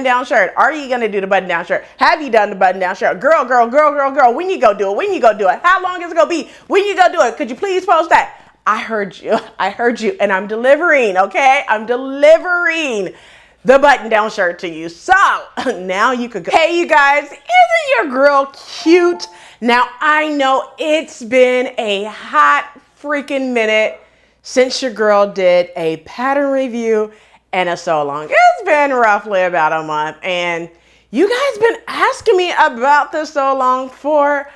down shirt? Are you gonna do the button down shirt? Have you done the button down shirt? Girl, when you go do it? When you go do it? How long is it gonna be? When you go do it? Could you please post that? I heard you, and I'm delivering, okay? I'm delivering the button down shirt to you. So now you could go. Hey you guys, isn't your girl cute? Now I know it's been a hot freaking minute since your girl did a pattern review and a sew along. It's been roughly about a month, and you guys been asking me about the sew along for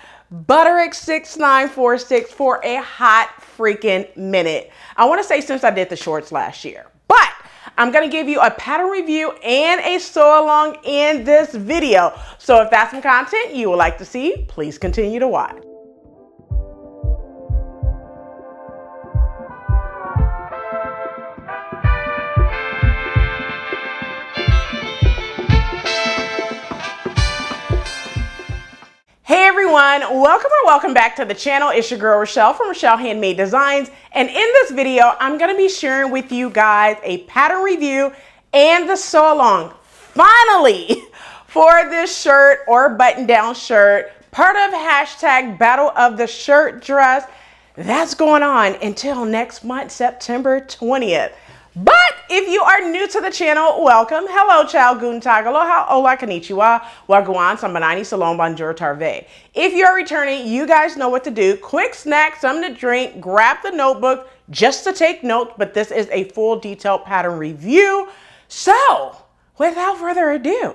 Butterick 6946 for a hot freaking minute. I want to say since I did the shorts last year, but I'm going to give you a pattern review and a sew along in this video. So if that's some content you would like to see, please continue to watch. Hey everyone, welcome back to the channel. It's your girl Rochelle from Rochelle.Handmade.Designs, and in this video I'm going to be sharing with you guys a pattern review and the sew along finally for this shirt or button down shirt, part of hashtag Battle of the Shirt Dress that's going on until next month, September 20th. But if you are new to the channel, welcome. Hello, Ciao, Guten, Aloha, Hola, Konnichiwa, Gwaan, Sabonani, Shalom, Bonjour, If you're returning, you guys know what to do. Quick snack, something to drink, grab the notebook just to take notes, but this is a full detailed pattern review. So without further ado,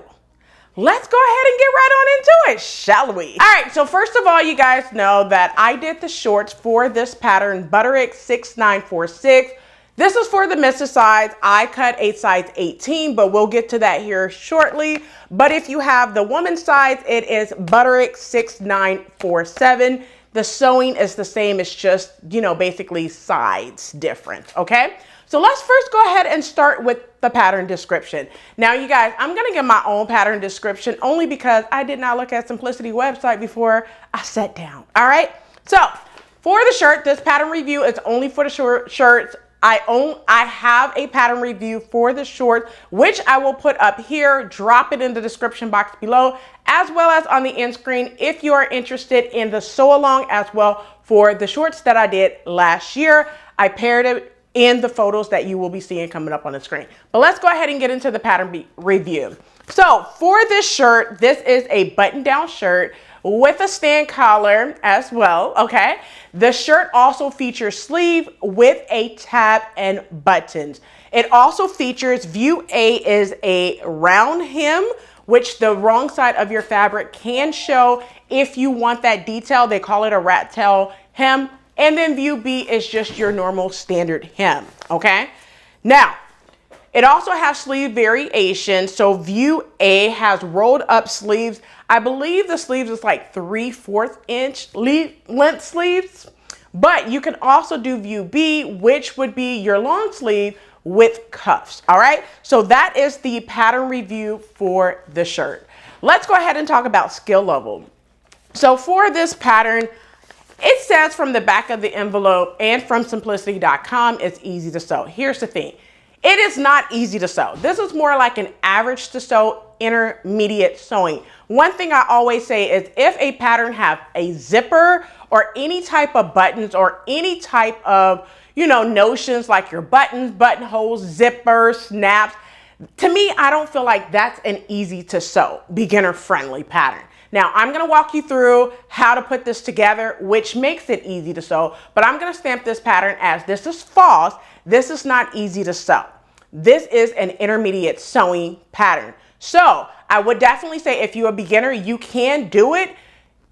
let's go ahead and get right on into it, shall we? All right, so first of all, you guys know that I did the shorts for this pattern, Butterick 6946. This is for the misses size. I cut a size 18, but we'll get to that here shortly. But if you have the woman's size, it is Butterick 6947. The sewing is the same. It's just, you know, basically sides different, okay? So let's first go ahead and start with the pattern description. Now, you guys, I'm going to give my own pattern description only because I did not look at Simplicity website before I sat down, all right? So for the shirt, this pattern review is only for the shirts. I have a pattern review for the short, which I will put up here, drop it in the description box below, as well as on the end screen if you are interested in the sew along as well for the shorts that I did last year. I paired it in the photos that you will be seeing coming up on the screen. But let's go ahead and get into the pattern review. So for this shirt, this is a button down shirt with a stand collar as well, okay? The shirt also features sleeve with a tab and buttons. It also features view A is a round hem, which the wrong side of your fabric can show if you want that detail. They call it a rat tail hem. And then view B is just your normal standard hem, okay? Now, it also has sleeve variation. So view A has rolled up sleeves. I believe the sleeves is like 3/4 inch length sleeves, but you can also do view B, which would be your long sleeve with cuffs. All right. So that is the pattern review for the shirt. Let's go ahead and talk about skill level. So for this pattern, it says from the back of the envelope and from simplicity.com, it's easy to sew. Here's the thing. It is not easy to sew. This is more like an average to sew, intermediate sewing. One thing I always say is if a pattern have a zipper or any type of buttons or any type of, you know, notions like your buttons, buttonholes, zippers, snaps, to me, I don't feel like that's an easy to sew, beginner friendly pattern. Now, I'm going to walk you through how to put this together, which makes it easy to sew, but I'm going to stamp this pattern as this is false. This is not easy to sew. This is an intermediate sewing pattern. So I would definitely say if you're a beginner, you can do it.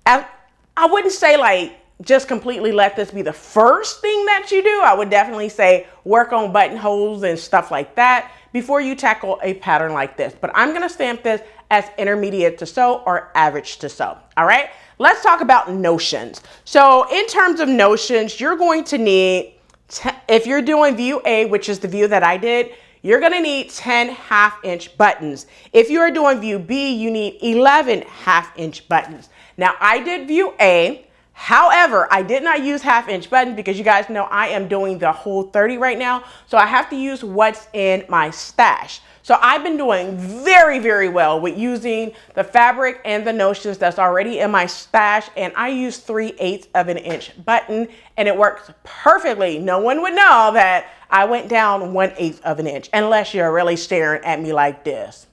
I wouldn't say like just completely let this be the first thing that you do. I would definitely say work on buttonholes and stuff like that before you tackle a pattern like this. But I'm going to stamp this as intermediate to sew or average to sew. All right, let's talk about notions. So in terms of notions, you're going to need, if you're doing view A, which is the view that I did, you're going to need 10 half-inch buttons. If you are doing view B, you need 11 half-inch buttons. Now, I did view A. However, I did not use 1/2 inch buttons because you guys know I am doing the whole 30 right now. So I have to use what's in my stash. So I've been doing very, very well with using the fabric and the notions that's already in my stash. And I use 3/8 of an inch button and it works perfectly. No one would know that I went down 1/8 of an inch unless you're really staring at me like this.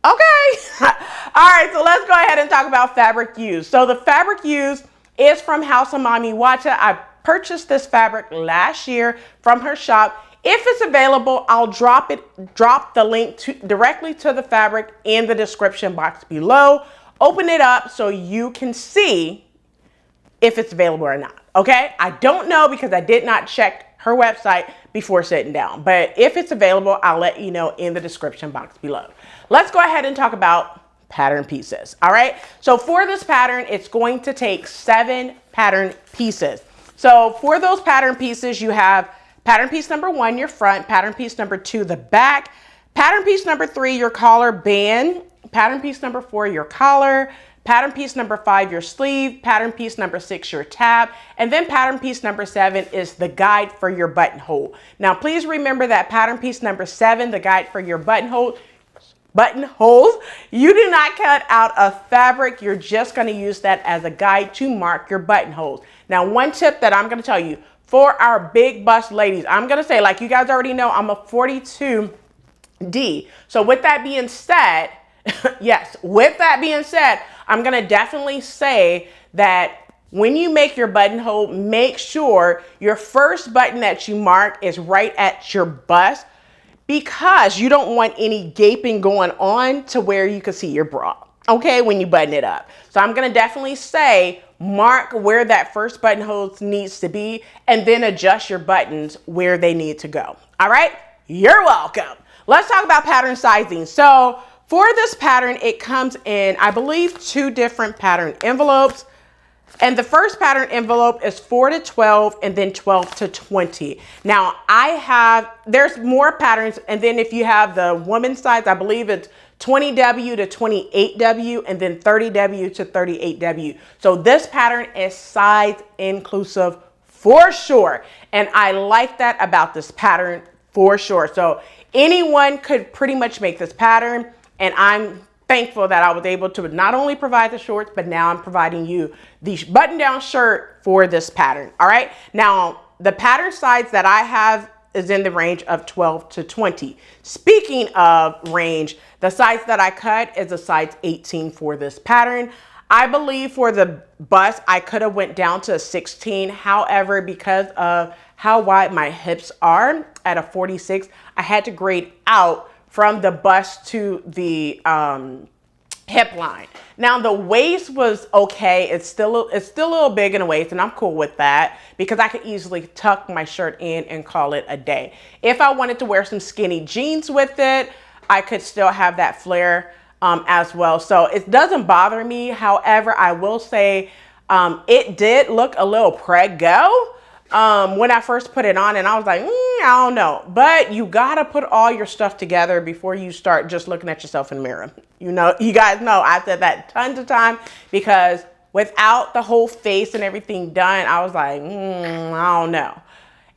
Okay. All right, so let's go ahead and talk about fabric used. So the fabric used is from House of Mommy Watcha. I purchased this fabric last year from her shop. If it's available, I'll drop the link directly to the fabric in the description box below. Open it up so you can see if it's available or not. Okay, I don't know because I did not check her website before sitting down, but if it's available, I'll let you know in the description box below. Let's go ahead and talk about pattern pieces. All right, so for this pattern, it's going to take 7 pattern pieces. So for those pattern pieces, you have pattern piece number 1, your front, pattern piece number 2, the back, pattern piece number 3, your collar band, pattern piece number 4, your collar, pattern piece number 5, your sleeve, pattern piece number 6, your tab, and then pattern piece number 7 is the guide for your buttonhole. Now, please remember that pattern piece number 7, the guide for your buttonholes, you do not cut out a fabric. You're just going to use that as a guide to mark your buttonholes. Now, one tip that I'm going to tell you for our big bust ladies, I'm going to say, like you guys already know, I'm a 42D. So with that being said, yes, with that being said, I'm going to definitely say that when you make your buttonhole, make sure your first button that you mark is right at your bust because you don't want any gaping going on to where you can see your bra, okay, when you button it up. So I'm going to definitely say mark where that first buttonhole needs to be and then adjust your buttons where they need to go. All right, you're welcome. Let's talk about pattern sizing. So for this pattern, it comes in, I believe, 2 different pattern envelopes. And the first pattern envelope is 4 to 12 and then 12 to 20. Now there's more patterns. And then if you have the woman's size, I believe it's 20W to 28W and then 30W to 38W. So this pattern is size inclusive for sure. And I like that about this pattern for sure. So anyone could pretty much make this pattern. And I'm thankful that I was able to not only provide the shorts, but now I'm providing you the button-down shirt for this pattern. All right. Now, the pattern size that I have is in the range of 12 to 20. Speaking of range, the size that I cut is a size 18 for this pattern. I believe for the bust, I could have went down to a 16. However, because of how wide my hips are at a 46, I had to grade out from the bust to the hip line. Now the waist was okay. It's still a little big in the waist and I'm cool with that because I could easily tuck my shirt in and call it a day. If I wanted to wear some skinny jeans with it, I could still have that flare as well. So it doesn't bother me. However, I will say it did look a little preggo when I first put it on and I was like, I don't know. But you gotta put all your stuff together before you start just looking at yourself in the mirror. You know, you guys know I said that tons of time because without the whole face and everything done, I was like, I don't know.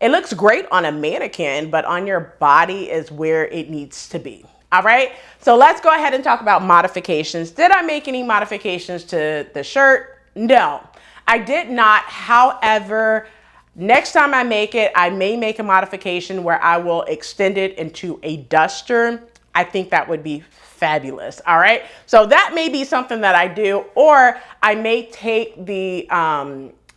It looks great on a mannequin, but on your body is where it needs to be. All right, so let's go ahead and talk about modifications. Did I make any modifications to the shirt? No, I did not. However, next time I make it, I may make a modification where I will extend it into a duster. I think that would be fabulous. All right, so that may be something that I do, or I may take the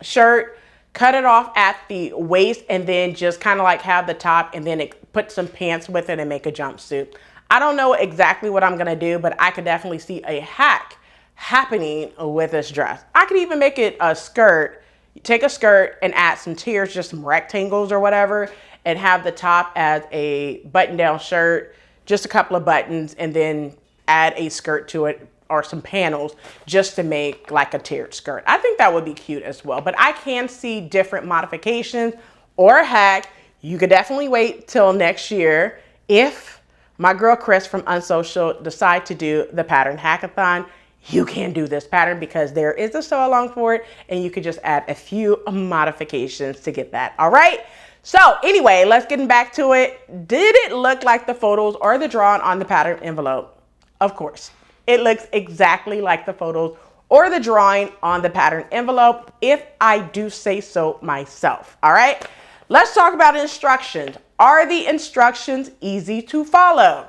shirt, cut it off at the waist, and then just kind of like have the top and then put some pants with it and make a jumpsuit. I don't know exactly what I'm gonna do, but I could definitely see a hack happening with this dress. I could even make it a skirt. Take a skirt and add some tiers, just some rectangles or whatever, and have the top as a button-down shirt, just a couple of buttons, and then add a skirt to it or some panels just to make like a tiered skirt. I think that would be cute as well, but I can see different modifications or a hack. You could definitely wait till next year if my girl Chris from Unsocial decide to do the pattern hackathon. you can do this pattern because there is a sew along for it, and you could just add a few modifications to get that. All right. So anyway, let's get back to it. Did it look like the photos or the drawing on the pattern envelope? Of course, it looks exactly like the photos or the drawing on the pattern envelope, if I do say so myself. All right. Let's talk about instructions. Are the instructions easy to follow?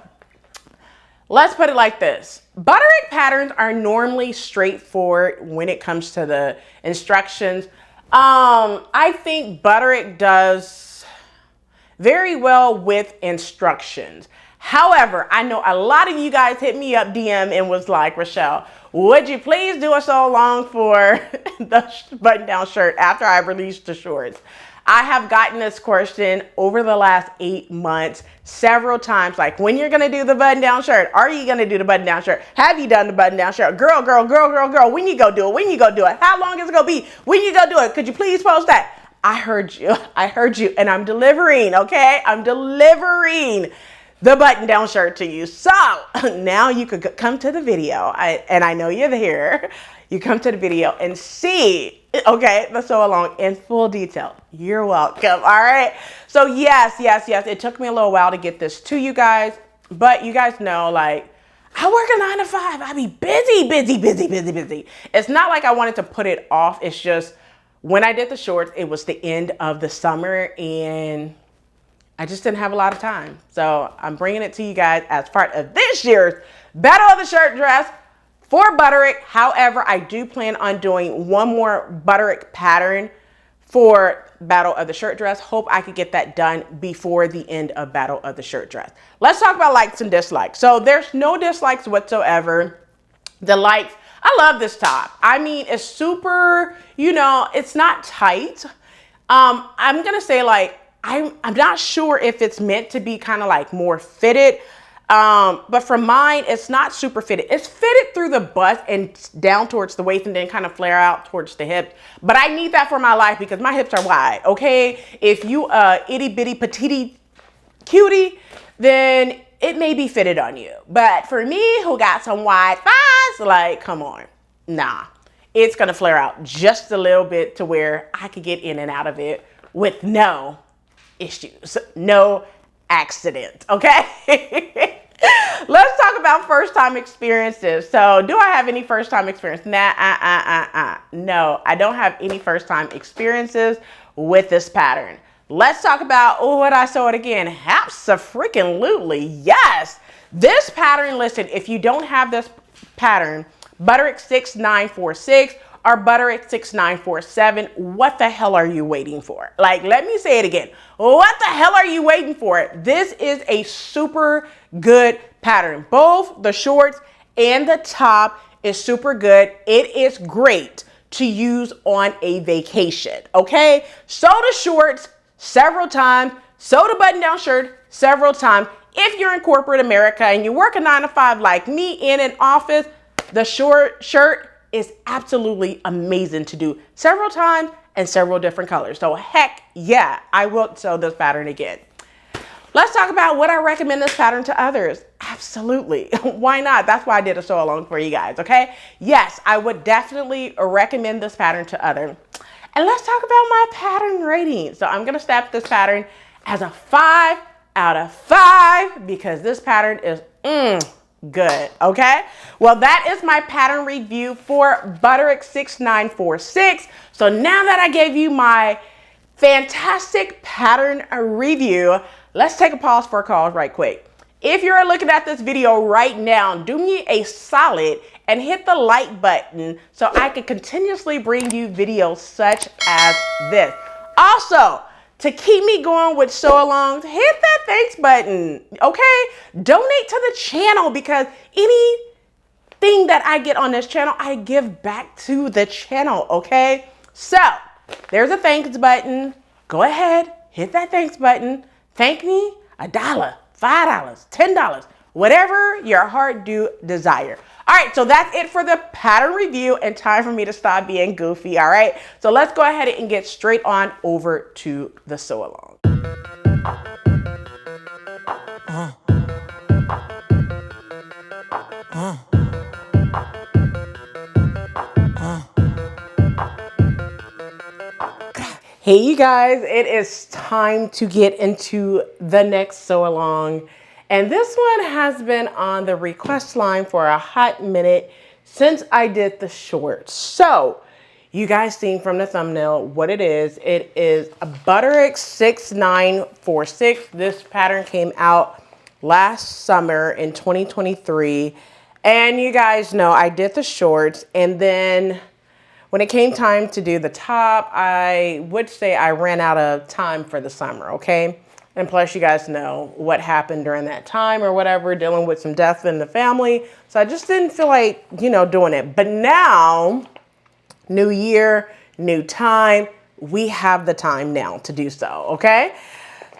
Let's put it like this. Butterick patterns are normally straightforward when it comes to the instructions. I think Butterick does very well with instructions. However, I know a lot of you guys hit me up DM and was like, Rochelle, would you please do a sew along for the button down shirt after I released the shorts? I have gotten this question over the last 8 months several times, like, when you're going to do the button down shirt? Are you going to do the button down shirt? Have you done the button down shirt? Girl, when you go do it? When you go do it? How long is it going to be? When you go do it? Could you please post that? I heard you, and I'm delivering, okay? I'm delivering the button down shirt to you. So now you could come to the video, and I know you're there. You come to the video and see, okay, the sew along in full detail. You're welcome. All right. So yes. It took me a little while to get this to you guys, but you guys know, like, I work a 9 to 5. I be busy. It's not like I wanted to put it off. It's just when I did the shorts, it was the end of the summer and I just didn't have a lot of time. So I'm bringing it to you guys as part of this year's Battle of the Shirt Dress for Butterick. However, I do plan on doing one more Butterick pattern for Battle of the Shirt Dress. Hope I could get that done before the end of Battle of the Shirt Dress. Let's talk about likes and dislikes. So there's no dislikes whatsoever. The likes, I love this top. I mean, it's super, it's not tight. I'm going to say, like, I'm not sure if it's meant to be kind of like more fitted. But for mine, it's not super fitted. It's fitted through the butt and down towards the waist and then kind of flare out towards the hips. But I need that for my life because my hips are wide, okay? If you itty bitty petite cutie, then it may be fitted on you. But for me, who got some wide thighs, like, come on. Nah, it's gonna flare out just a little bit to where I could get in and out of it with no issues, no accident, okay? Let's talk about first time experiences. So do I have any first time experience? Nah, no, I don't have any first time experiences with this pattern. Let's talk about, would I sew it again? Abso-freaking-lutely, yes. This pattern, listen, if you don't have this pattern, Butterick 6946 or Butterick 6947, what the hell are you waiting for? Like, let me say it again. What the hell are you waiting for? This is a super good pattern. Both the shorts and the top is super good. It is great to use on a vacation, okay? Sew the shorts several times, sew the button down shirt several times. If you're in corporate America and you work a 9 to 5 like me in an office, the short shirt is absolutely amazing to do several times and several different colors. So heck yeah, I will sew this pattern again. Let's talk about would I recommend this pattern to others? Absolutely. Why not? That's why I did a sew along for you guys, okay? Yes, I would definitely recommend this pattern to others. And let's talk about my pattern rating. So I'm gonna stamp this pattern as a 5 out of 5 because this pattern is good, okay? Well, that is my pattern review for Butterick 6946. So now that I gave you my fantastic pattern review, let's take a pause for a call right quick. If you're looking at this video right now, do me a solid and hit the like button so I can continuously bring you videos such as this. Also, to keep me going with sew-alongs, hit that thanks button, okay? Donate to the channel because anything that I get on this channel, I give back to the channel, okay? So, there's a thanks button. Go ahead, hit that thanks button. Thank me, $1, $5, $10, whatever your heart do desire. All right, so that's it for the pattern review and time for me to stop being goofy, all right? So let's go ahead and get straight on over to the sew along. Hey you guys, it is time to get into the next sew along. And this one has been on the request line for a hot minute since I did the shorts. So you guys seen from the thumbnail what it is. It is a Butterick 6946. This pattern came out last summer in 2023. And you guys know I did the shorts, and then when it came time to do the top, I would say I ran out of time for the summer, okay? And plus you guys know what happened during that time or whatever, dealing with some death in the family. So I just didn't feel like, doing it. But now, new year, new time, we have the time now to do so, okay?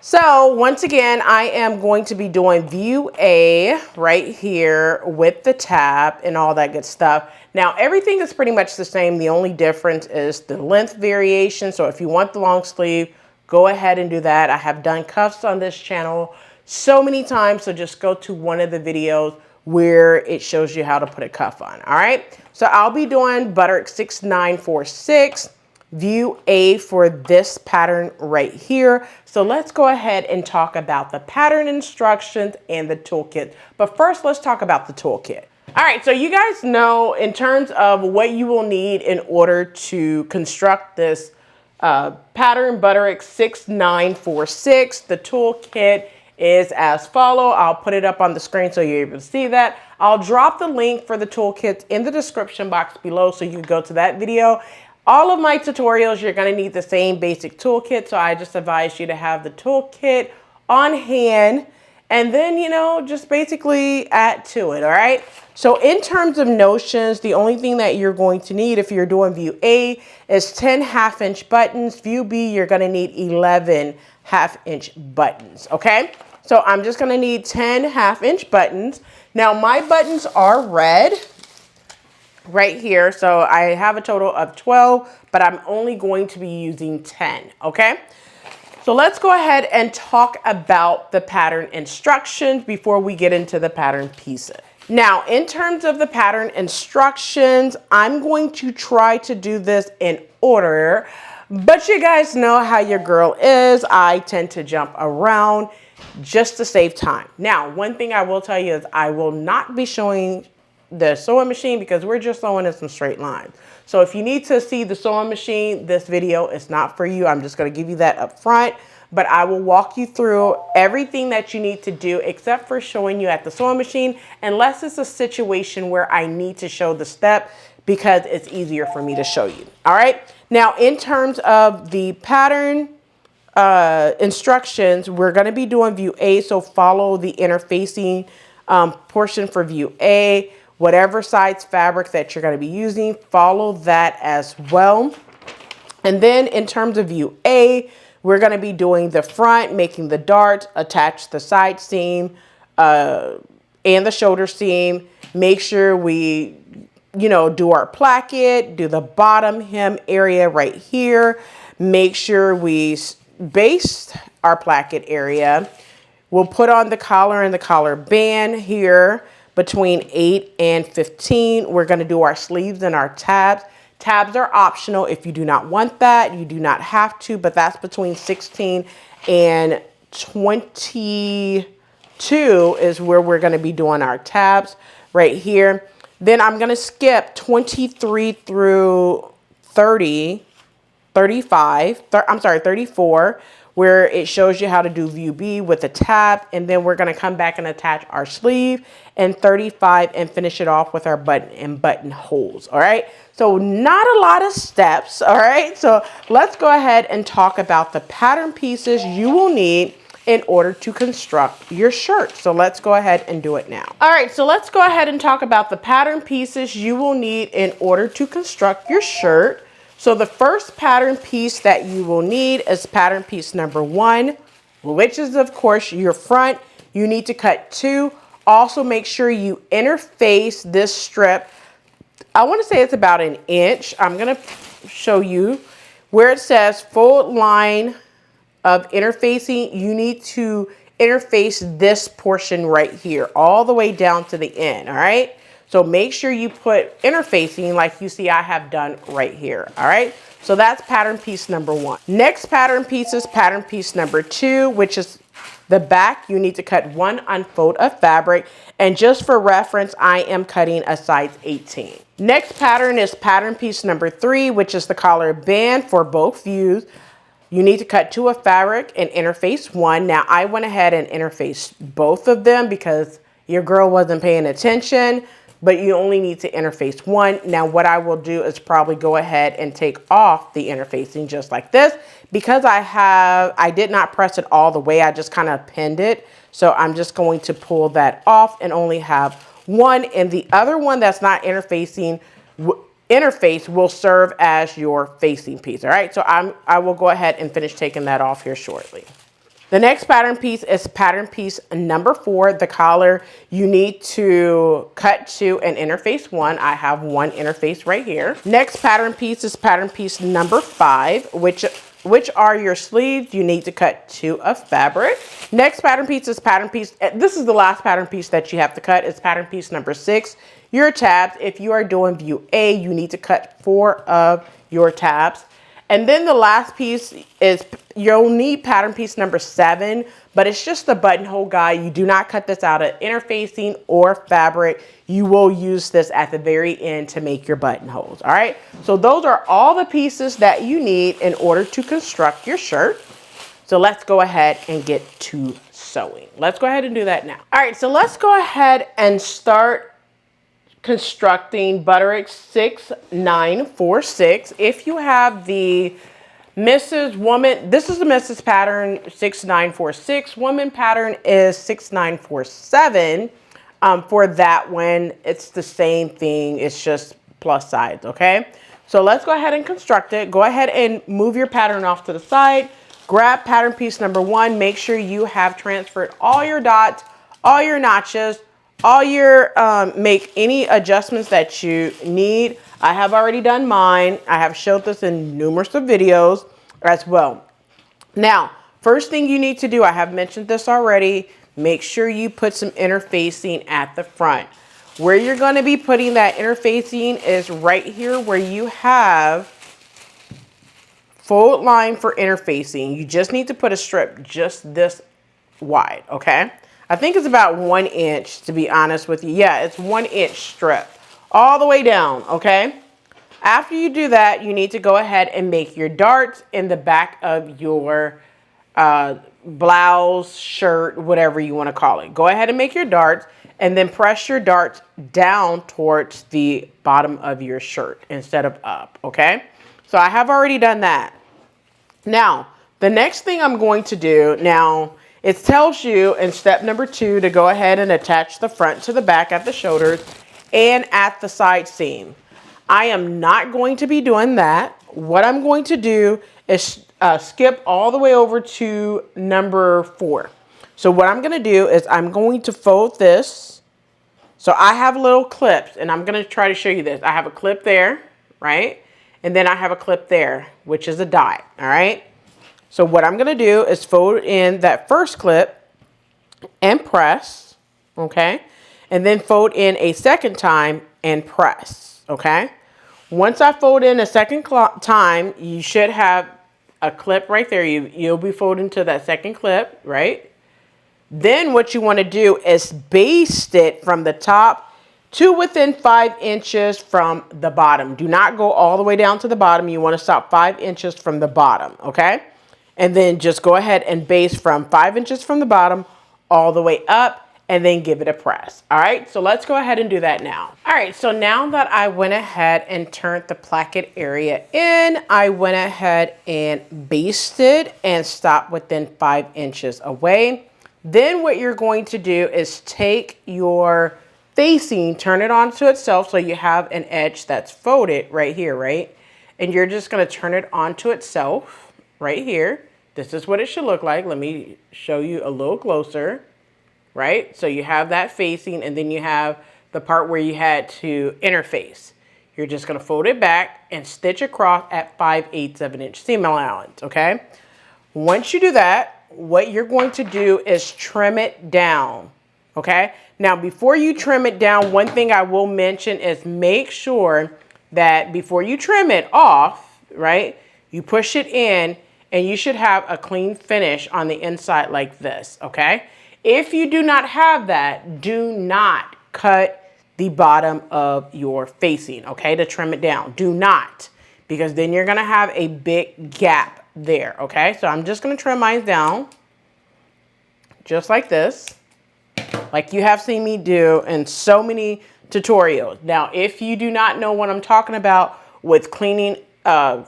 So once again, I am going to be doing view A right here with the tab and all that good stuff. Now everything is pretty much the same. The only difference is the length variation. So if you want the long sleeve, go ahead and do that. I have done cuffs on this channel so many times. So just go to one of the videos where it shows you how to put a cuff on. All right. So I'll be doing Butterick 6946. View A for this pattern right here. So let's go ahead and talk about the pattern instructions and the toolkit. But first, let's talk about the toolkit. All right, so you guys know in terms of what you will need in order to construct this pattern Butterick 6946, the toolkit is as follow. I'll put it up on the screen so you're able to see that. I'll drop the link for the toolkit in the description box below so you can go to that video. All of my tutorials, you're going to need the same basic toolkit. So I just advise you to have the toolkit on hand and then, just basically add to it. All right. So in terms of notions, the only thing that you're going to need if you're doing view A is 10 half-inch buttons. View B, you're going to need 11 half-inch buttons. Okay. So I'm just going to need 10 half-inch buttons. Now my buttons are red right here. So I have a total of 12, but I'm only going to be using 10. Okay. So let's go ahead and talk about the pattern instructions before we get into the pattern pieces. Now, in terms of the pattern instructions, I'm going to try to do this in order, but you guys know how your girl is. I tend to jump around just to save time. Now, one thing I will tell you is I will not be showing the sewing machine because we're just sewing in some straight lines. So if you need to see the sewing machine, this video is not for you. I'm just going to give you that up front, but I will walk you through everything that you need to do except for showing you at the sewing machine, unless it's a situation where I need to show the step because it's easier for me to show you. All right. Now, in terms of the pattern instructions, we're going to be doing view A. So follow the interfacing portion for view A. Whatever size fabric that you're going to be using, follow that as well. And then in terms of view A, we're going to be doing the front, making the darts, attach the side seam and the shoulder seam. Make sure we, do our placket, do the bottom hem area right here. Make sure we baste our placket area. We'll put on the collar and the collar band here between 8 and 15. We're going to do our sleeves and our tabs. Tabs are optional. If you do not want that, you do not have to, but that's between 16 and 22 is where we're going to be doing our tabs right here. Then I'm going to skip 23 through 30, 35, I'm sorry, 34, where it shows you how to do view B with a tab. And then we're going to come back and attach our sleeve, and 35 and finish it off with our button and buttonholes. All right. So not a lot of steps. All right. So let's go ahead and talk about the pattern pieces you will need in order to construct your shirt. So let's go ahead and do it now. All right. So let's go ahead and talk about the pattern pieces you will need in order to construct your shirt. So the first pattern piece that you will need is pattern piece number 1, which is of course your front. You need to cut 2. Also make sure you interface this strip. I want to say it's about an inch. I'm going to show you where it says full line of interfacing. You need to interface this portion right here all the way down to the end. All right. So make sure you put interfacing like you see I have done right here. All right. So that's pattern piece number 1. Next pattern piece is pattern piece number 2, which is the back. You need to cut 1 unfold of fabric. And just for reference, I am cutting a size 18. Next pattern is pattern piece number 3, which is the collar band for both views. You need to cut 2 of fabric and interface 1. Now I went ahead and interfaced both of them because your girl wasn't paying attention, but you only need to interface 1. Now what I will do is probably go ahead and take off the interfacing just like this, because I did not press it all the way. I just kind of pinned it. So I'm just going to pull that off and only have 1, and the other one that's not interfacing interface will serve as your facing piece. All right, so I will go ahead and finish taking that off here shortly. The next pattern piece is pattern piece number 4, the collar. You need to cut 2 and interface 1. I have 1 interface right here. Next pattern piece is pattern piece number 5, which are your sleeves. You need to cut 2 of fabric. Next pattern piece is pattern piece. This is the last pattern piece that you have to cut. It's pattern piece number 6. Your tabs. If you are doing view A, you need to cut 4 of your tabs. And then the last piece is, you'll need pattern piece number 7, but it's just the buttonhole guide. You do not cut this out of interfacing or fabric. You will use this at the very end to make your buttonholes. All right. So those are all the pieces that you need in order to construct your shirt. So let's go ahead and get to sewing. Let's go ahead and do that now. All right. So let's go ahead and start constructing Butterick 6946. If you have the Mrs. Woman, this is the Mrs. pattern 6946. Woman pattern is 6947. For that one, it's the same thing. It's just plus size. Okay. So let's go ahead and construct it. Go ahead and move your pattern off to the side. Grab pattern piece number 1. Make sure you have transferred all your dots, all your notches, all your, make any adjustments that you need. I have already done mine. I have showed this in numerous of videos as well. Now, first thing you need to do, I have mentioned this already, make sure you put some interfacing at the front. Where you're going to be putting that interfacing is right here where you have fold line for interfacing. You just need to put a strip just this wide, okay? I think it's about 1 inch, to be honest with you. Yeah, it's 1 inch strip all the way down, okay? After you do that, you need to go ahead and make your darts in the back of your blouse, shirt, whatever you want to call it. Go ahead and make your darts and then press your darts down towards the bottom of your shirt instead of up, okay? So I have already done that. Now, the next thing I'm going to do now, it tells you in step number 2 to go ahead and attach the front to the back at the shoulders and at the side seam. I am not going to be doing that. What I'm going to do is skip all the way over to number 4. So what I'm going to do is I'm going to fold this. So I have little clips, and I'm going to try to show you this. I have a clip there, right? And then I have a clip there, which is a dot, all right? So what I'm going to do is fold in that first clip and press, okay? And then fold in a second time and press, okay? Once I fold in a second time, you should have a clip right there. You'll be folding to that second clip, right? Then what you want to do is baste it from the top to within 5 inches from the bottom. Do not go all the way down to the bottom. You want to stop 5 inches from the bottom, okay? And then just go ahead and baste from 5 inches from the bottom all the way up and then give it a press. All right, so let's go ahead and do that now. All right, so now that I went ahead and turned the placket area in, I went ahead and basted and stopped within 5 inches away. Then what you're going to do is take your facing, turn it onto itself so you have an edge that's folded right here, right? And you're just gonna turn it onto itself right here. This is what it should look like. Let me show you a little closer, right? So you have that facing and then you have the part where you had to interface. You're just gonna fold it back and stitch across at 5/8 of an inch seam allowance, okay? Once you do that, what you're going to do is trim it down. Okay, now before you trim it down, one thing I will mention is make sure that before you trim it off, right, you push it in and you should have a clean finish on the inside like this, okay? If you do not have that, do not cut the bottom of your facing, okay, to trim it down. Do not, because then you're gonna have a big gap there, okay? So I'm just gonna trim mine down just like this, like you have seen me do in so many tutorials. Now, if you do not know what I'm talking about with cleaning,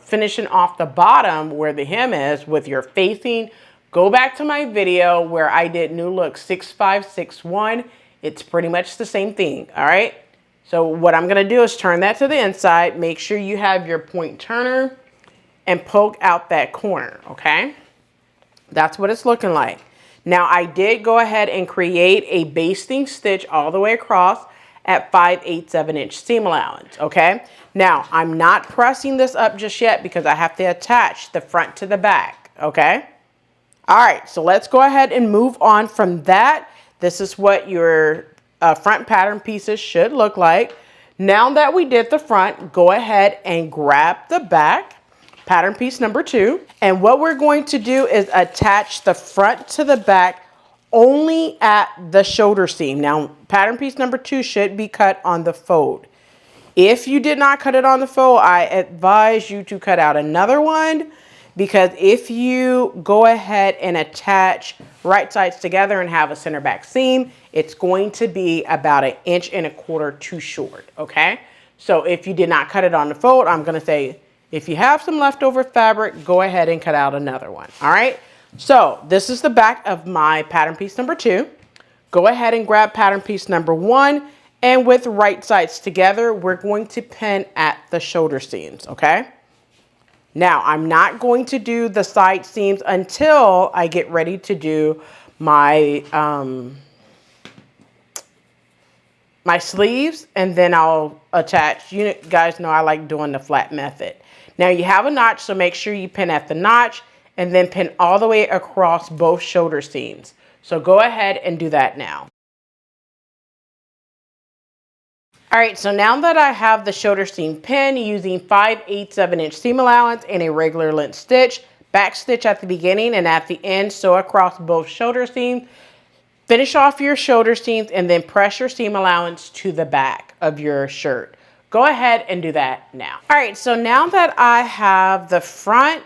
finishing off the bottom where the hem is with your facing, go back to my video where I did new look 6561. It's pretty much the same thing, all right? So what I'm gonna do is turn that to the inside. Make sure you have your point turner and poke out that corner, okay? That's what it's looking like. Now I did go ahead and create a basting stitch all the way across at 5/8 inch seam allowance, okay? Now I'm not pressing this up just yet because I have to attach the front to the back, okay? All right, so let's go ahead and move on from that. This is what your front pattern pieces should look like. Now that we did the front, go ahead and grab the back. Pattern piece number 2. And what we're going to do is attach the front to the back only at the shoulder seam. Now, pattern piece number 2 should be cut on the fold. If you did not cut it on the fold, I advise you to cut out another one, because if you go ahead and attach right sides together and have a center back seam, it's going to be about 1.25 inches too short, okay? So if you did not cut it on the fold, I'm gonna say, if you have some leftover fabric, go ahead and cut out another one, all right? So this is the back of my pattern piece number 2. Go ahead and grab pattern piece number 1, and with right sides together, we're going to pin at the shoulder seams, okay? Now, I'm not going to do the side seams until I get ready to do my, my sleeves, and then I'll attach. You guys know I like doing the flat method. Now you have a notch, so make sure you pin at the notch and then pin all the way across both shoulder seams. So go ahead and do that now. All right, so now that I have the shoulder seam pin using 5/8 inch seam allowance and a regular length stitch, back stitch at the beginning and at the end, sew across both shoulder seams. Finish off your shoulder seams and then press your seam allowance to the back of your shirt. Go ahead and do that now. All right, so now that I have the front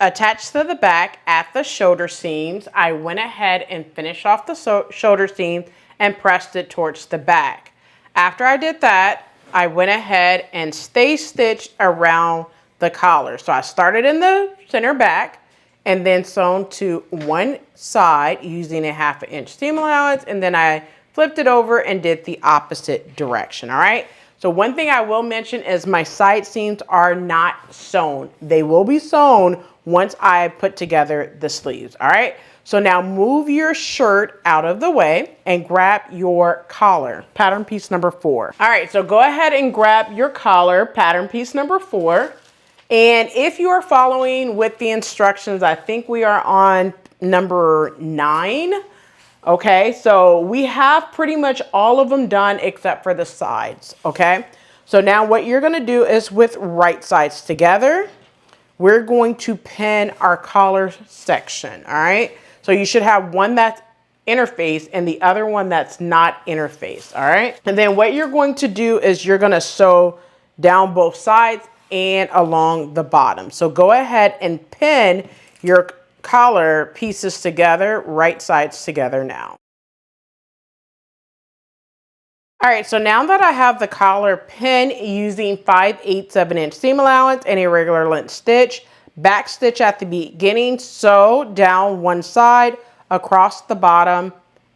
attached to the back at the shoulder seams, I went ahead and finished off the shoulder seam and pressed it towards the back. After I did that, I went ahead and stay stitched around the collar. So I started in the center back and then sewn to one side using a 1/2 inch seam allowance, and then I flipped it over and did the opposite direction, all right? So one thing I will mention is my side seams are not sewn. They will be sewn once I put together the sleeves, all right? So now move your shirt out of the way and grab your collar, pattern piece number 4. All right, so go ahead and grab your collar, pattern piece number 4. And if you are following with the instructions, I think we are on number 9. Okay, so we have pretty much all of them done except for the sides, okay? So now what you're gonna do is with right sides together, we're going to pin our collar section, all right? So you should have one that's interfaced and the other one that's not interfaced, all right? And then what you're going to do is you're gonna sew down both sides and along the bottom. So go ahead and pin your collar pieces together, right sides together now. All right, so now that I have the collar pin using 5/8 inch seam allowance and a regular length stitch, back stitch at the beginning, sew down one side, across the bottom,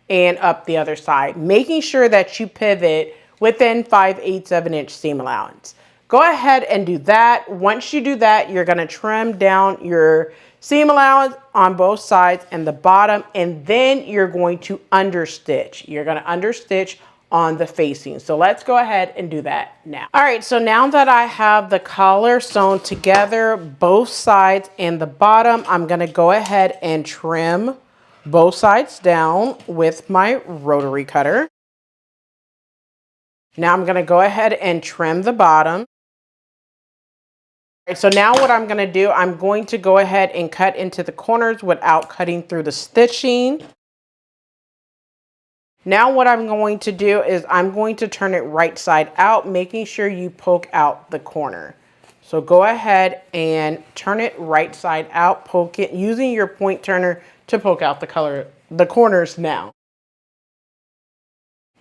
and up the other side, making sure that you pivot within 5/8 inch seam allowance. Go ahead and do that. Once you do that, you're gonna trim down your seam allowance on both sides and the bottom, and then you're going to understitch. You're gonna understitch on the facing. So let's go ahead and do that now. All right, so now that I have the collar sewn together, both sides and the bottom, I'm gonna go ahead and trim both sides down with my rotary cutter. Now I'm going to go ahead and trim the bottom. So now what I'm going to do, I'm going to go ahead and cut into the corners without cutting through the stitching. Now what I'm going to do is I'm going to turn it right side out, making sure you poke out the corner. So go ahead and turn it right side out, poke it using your point turner to poke out the corners now.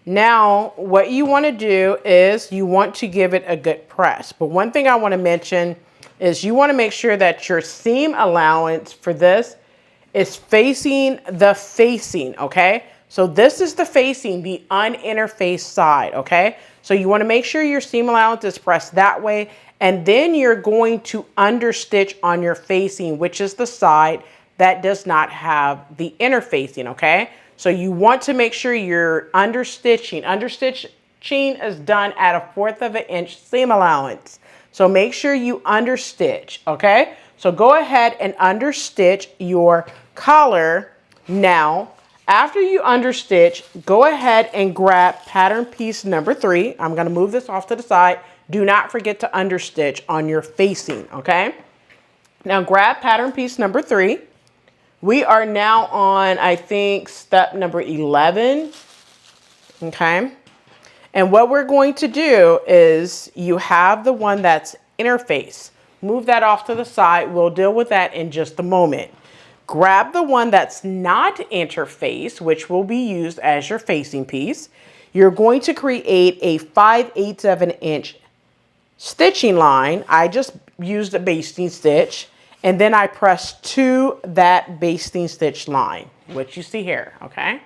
Now, what you want to do is you want to give it a good press. But one thing I want to mention is you want to make sure that your seam allowance for this is facing the facing, okay? So this is the facing, the uninterfaced side, okay? So you want to make sure your seam allowance is pressed that way, and then you're going to understitch on your facing, which is the side that does not have the interfacing, okay? So you want to make sure you're understitching. Understitching is done at 1/4 of an inch seam allowance. So make sure you understitch, okay? So go ahead and understitch your collar. Now, after you understitch, go ahead and grab pattern piece number 3. I'm gonna move this off to the side. Do not forget to understitch on your facing, okay? Now grab pattern piece number 3. We are now on, I think, step number 11, okay? And what we're going to do is you have the one that's interface. Move that off to the side. We'll deal with that in just a moment. Grab the one that's not interface, which will be used as your facing piece. You're going to create a 5/8 of an inch stitching line. I just used a basting stitch, and then I press to that basting stitch line, which you see here, okay?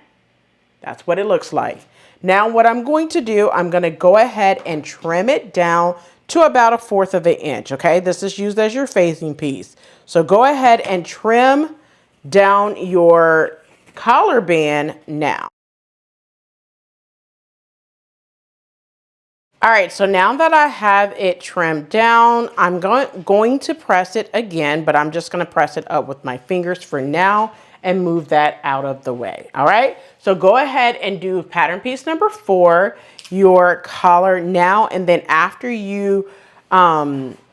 That's what it looks like. Now what I'm going to do, I'm going to go ahead and trim it down to about 1/4 of an inch, okay? This is used as your facing piece. So go ahead and trim down your collar band now. All right, so now that I have it trimmed down, I'm going to press it again, but I'm just going to press it up with my fingers for now and move that out of the way. All right, so go ahead and do pattern piece number 4, your collar now, and then after you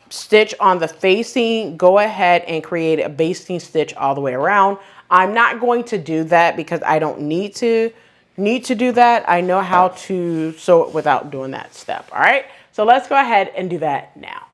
stitch on the facing, go ahead and create a basting stitch all the way around. I'm not going to do that because I don't need to do that. I know how to sew it without doing that step. All right, so let's go ahead and do that now.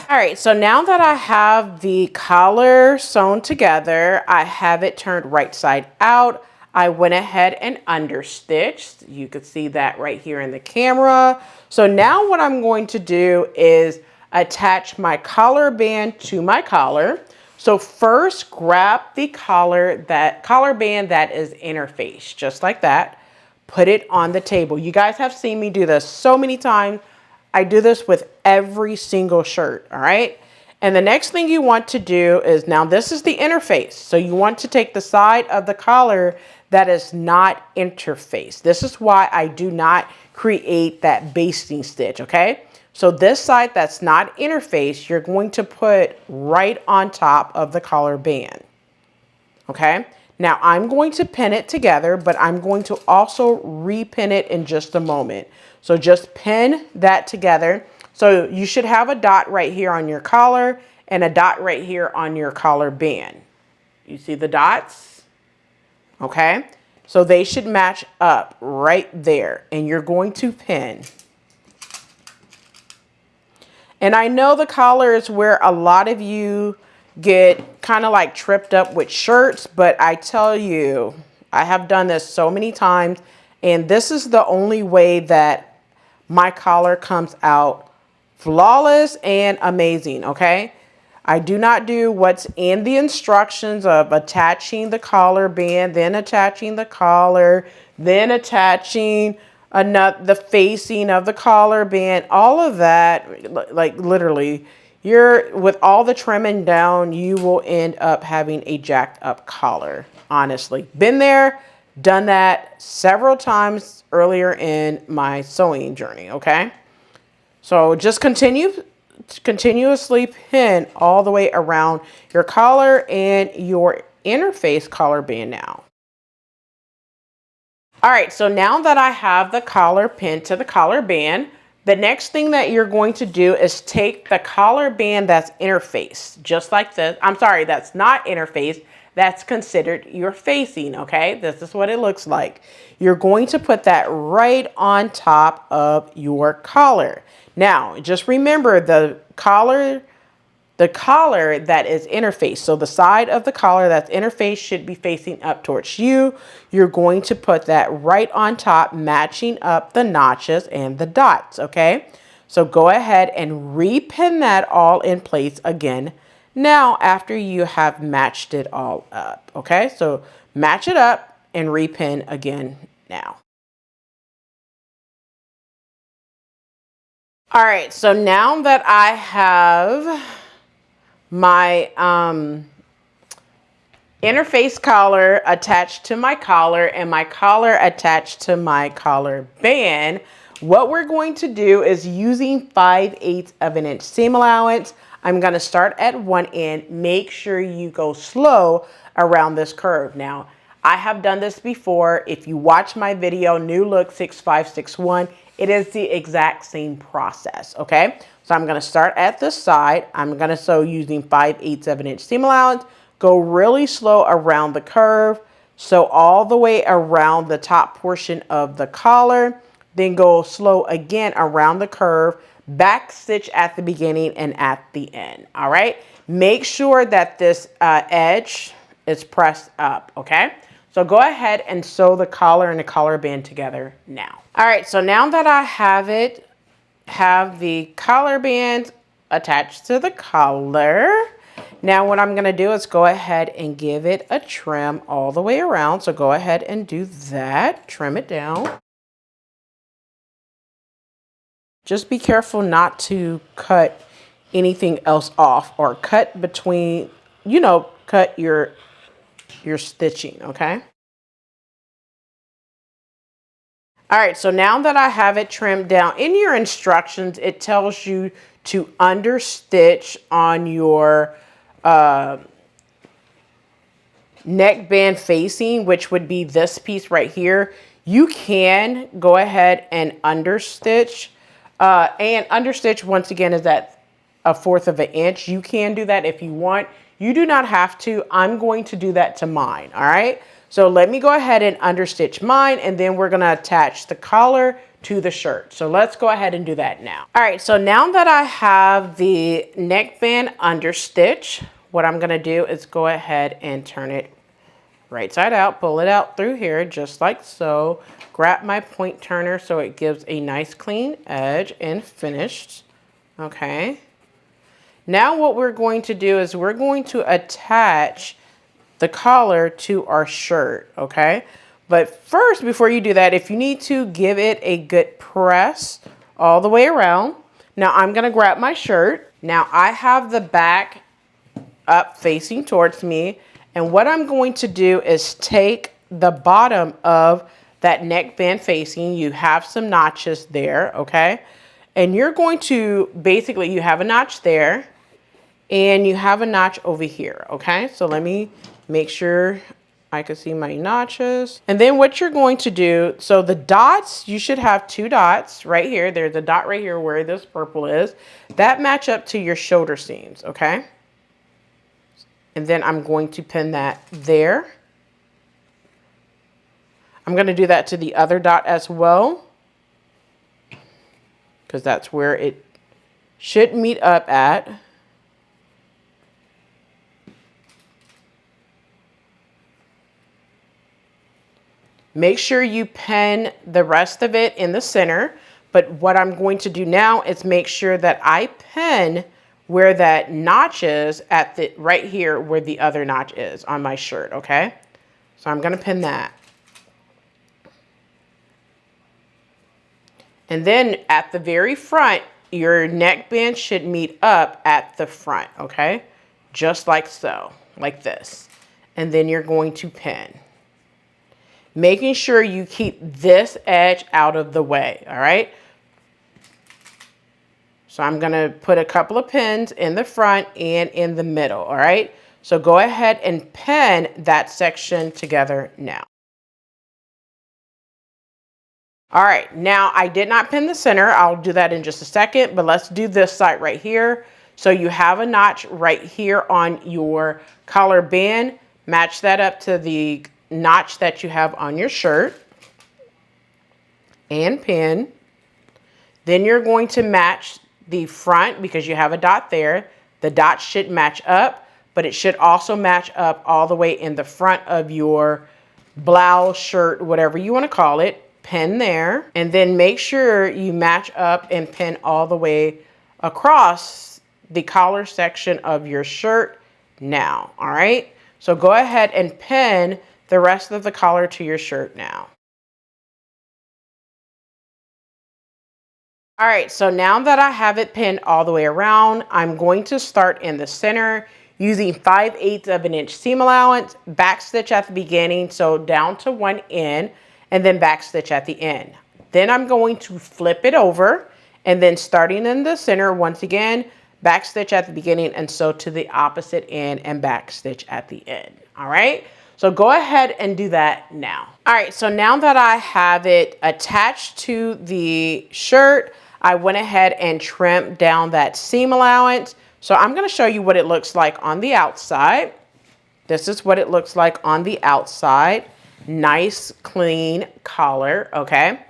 All right, so now that I have the collar sewn together, I have it turned right side out. I went ahead and understitched. You could see that right here in the camera. So now what I'm going to do is attach my collar band to my collar. So first grab the collar band that is interfaced, just like that. Put it on the table. You guys have seen me do this so many times. I do this with every single shirt, all right? And the next thing you want to do is, now this is the interface. So you want to take the side of the collar that is not interfaced. This is why I do not create that basting stitch, okay? So this side that's not interfaced, you're going to put right on top of the collar band, okay? Now I'm going to pin it together, but I'm going to also repin it in just a moment. So just pin that together. So you should have a dot right here on your collar and a dot right here on your collar band. You see the dots? Okay. So they should match up right there, and you're going to pin. And I know the collar is where a lot of you get kind of like tripped up with shirts, but I tell you, I have done this so many times, and this is the only way that my collar comes out flawless and amazing, okay? I do not do what's in the instructions of attaching the collar band, then attaching the collar, then attaching the facing of the collar band, all of that. Like literally, with all the trimming down, you will end up having a jacked up collar. Honestly, been there, done that several times earlier in my sewing journey, okay? So just continuously pin all the way around your collar and your interface collar band now. All right, so now that I have the collar pinned to the collar band, the next thing that you're going to do is take the collar band that's interfaced, just like this. I'm sorry, that's not interfaced. That's considered your facing, okay? This is what it looks like. You're going to put that right on top of your collar. Now, just remember the collar that is interfaced. So the side of the collar that's interfaced should be facing up towards you. You're going to put that right on top, matching up the notches and the dots, okay? So go ahead and repin that all in place again. Now, after you have matched it all up, okay? So match it up and repin again now. All right, so now that I have my interface collar attached to my collar and my collar attached to my collar band, what we're going to do is using 5/8 of an inch seam allowance. I'm going to start at one end. Make sure you go slow around this curve. Now, I have done this before. If you watch my video, New Look 6561, it is the exact same process, okay? So I'm going to start at this side. I'm going to sew using 5/8 of an inch seam allowance. Go really slow around the curve. Sew all the way around the top portion of the collar. Then go slow again around the curve. Back stitch at the beginning and at the end. All right. Make sure that this edge is pressed up. Okay. So go ahead and sew the collar and the collar band together now. All right. So now that I have the collar band attached to the collar. Now what I'm going to do is go ahead and give it a trim all the way around. So go ahead and do that. Trim it down. Just be careful not to cut anything else off or cut between, cut your stitching, okay? All right, so now that I have it trimmed down, in your instructions, it tells you to understitch on your neckband facing, which would be this piece right here. You can go ahead and understitch. And understitch, once again, is at 1/4 of an inch. You can do that if you want. You do not have to. I'm going to do that to mine, all right? So let me go ahead and understitch mine, and then we're going to attach the collar to the shirt. So let's go ahead and do that now. All right, so now that I have the neckband understitch, what I'm going to do is go ahead and turn it right side out, pull it out through here just like so. Grab my point turner so it gives a nice clean edge and finished. Okay. Now what we're going to do is we're going to attach the collar to our shirt. Okay. But first, before you do that, if you need to, give it a good press all the way around. Now I'm going to grab my shirt. Now I have the back up facing towards me. And what I'm going to do is take the bottom of that neckband facing. You have some notches there, okay? And you're going to, basically, you have a notch there, and you have a notch over here, okay? So let me make sure I can see my notches. And then what you're going to do, so the dots, you should have 2 dots right here. There's a dot right here where this purple is. That match up to your shoulder seams, okay? And then I'm going to pin that there. I'm going to do that to the other dot as well, because that's where it should meet up at. Make sure you pin the rest of it in the center. But what I'm going to do now is make sure that I pin where that notch is at the right here where the other notch is on my shirt, okay? So I'm going to pin that. And then at the very front, your neckband should meet up at the front, okay? Just like so, like this. And then you're going to pin. making sure you keep this edge out of the way, all right? So I'm going to put a couple of pins in the front and in the middle, all right? So go ahead and pin that section together now. All right, now I did not pin the center. I'll do that in just a second, but let's do this side right here. So you have a notch right here on your collar band. Match that up to the notch that you have on your shirt and pin. Then you're going to match the front because you have a dot there. The dot should match up, but it should also match up all the way in the front of your blouse, shirt, whatever you want to call it. Pin there, and then make sure you match up and pin all the way across the collar section of your shirt now, all right? So go ahead and pin the rest of the collar to your shirt now. All right, so now that I have it pinned all the way around, I'm going to start in the center using 5/8 of an inch seam allowance, back stitch at the beginning, so down to one end, and then back stitch at the end. Then I'm going to flip it over, and then starting in the center, once again, back stitch at the beginning, and sew to the opposite end and back stitch at the end, all right? So go ahead and do that now. All right, so now that I have it attached to the shirt, I went ahead and trimmed down that seam allowance. So I'm gonna show you what it looks like on the outside. This is what it looks like on the outside. Nice, clean collar, okay?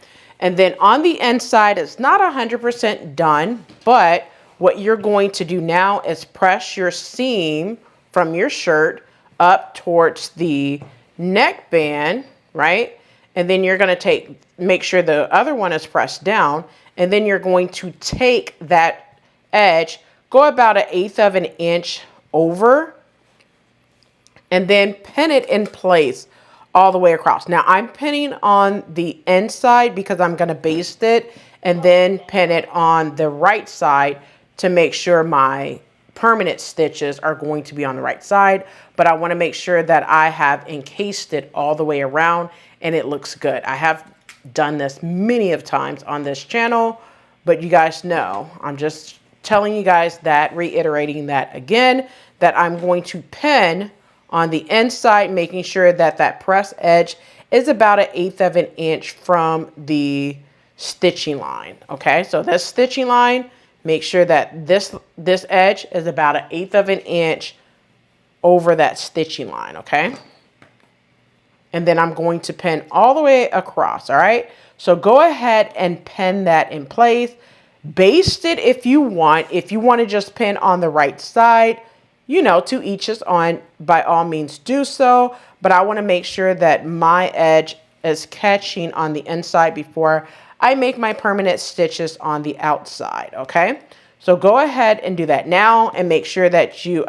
And then on the inside, it's not 100% done, but what you're going to do now is press your seam from your shirt up towards the neckband, right? And then you're gonna make sure the other one is pressed down, and then you're going to take that edge, go about 1/8 of an inch over, and then pin it in place all the way across. Now I'm pinning on the inside because I'm gonna baste it, and then pin it on the right side to make sure my permanent stitches are going to be on the right side, but I wanna make sure that I have encased it all the way around and it looks good. I have done this many of times on this channel, but you guys know, I'm just telling you guys that, reiterating that again, that I'm going to pin on the inside, making sure that that press edge is about 1/8 of an inch from the stitching line, okay? So this stitching line, make sure that this edge is about 1/8 of an inch over that stitching line, okay? And then I'm going to pin all the way across, all right? So go ahead and pin that in place. Baste it if you want. If you want to just pin on the right side, you know, to each his own, by all means do so. But I want to make sure that my edge is catching on the inside before I make my permanent stitches on the outside, okay? So go ahead and do that now and make sure that you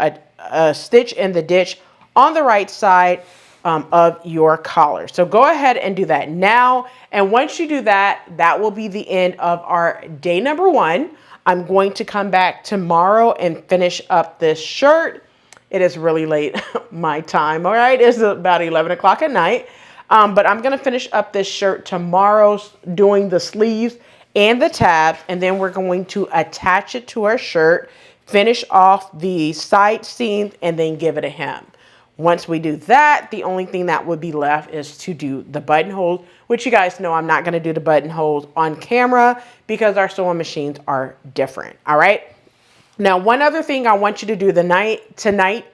stitch in the ditch on the right side of your collar. So go ahead and do that now. And once you do that, that will be the end of our day number 1. I'm going to come back tomorrow and finish up this shirt. It is really late my time, all right? It's about 11 o'clock at night. But I'm gonna finish up this shirt tomorrow, doing the sleeves and the tabs, and then we're going to attach it to our shirt, finish off the side seams, and then give it a hem. Once we do that, the only thing that would be left is to do the buttonholes, which you guys know I'm not going to do the buttonholes on camera because our sewing machines are different. All right. Now, one other thing I want you to do tonight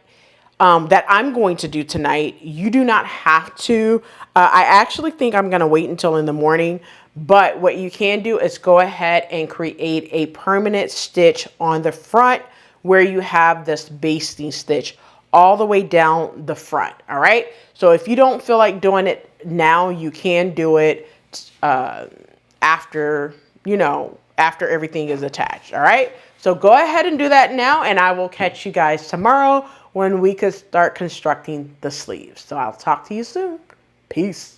that I'm going to do tonight, you do not have to. I actually think I'm going to wait until in the morning. But what you can do is go ahead and create a permanent stitch on the front where you have this basting stitch all the way down the front, all right? So if you don't feel like doing it now, you can do it after, you know, after everything is attached, all right? So go ahead and do that now, and I will catch you guys tomorrow when we could start constructing the sleeves. So I'll talk to you soon. Peace.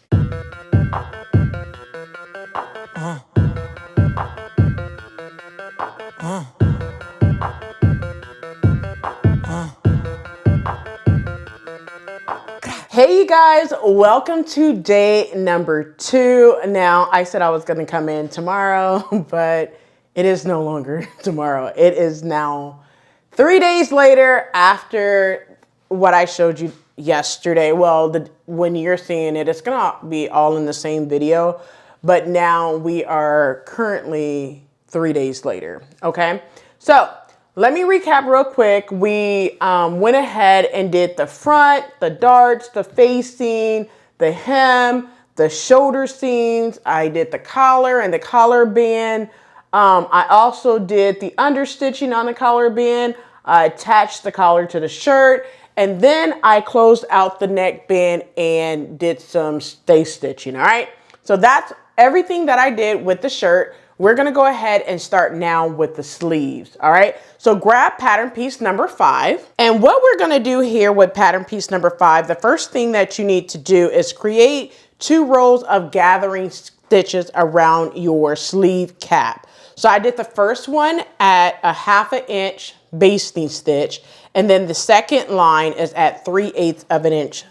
Hey you guys, welcome to day number 2. Now, I said I was going to come in tomorrow, but it is no longer tomorrow. It is now 3 days later after what I showed you yesterday. Well, when you're seeing it, it's going to be all in the same video, but now we are currently 3 days later, okay? So, let me recap real quick. We went ahead and did the front, the darts, the facing, the hem, the shoulder seams. I did the collar and the collar band. I also did the understitching on the collar band. I attached the collar to the shirt. And then I closed out the neckband and did some stay stitching, all right? So that's everything that I did with the shirt. We're gonna go ahead and start now with the sleeves, all right? So grab pattern piece number 5. And what we're gonna do here with pattern piece number 5, the first thing that you need to do is create 2 rows of gathering stitches around your sleeve cap. So I did the first one at a 1/2 inch basting stitch, and then the second line is at 3/8 of an inch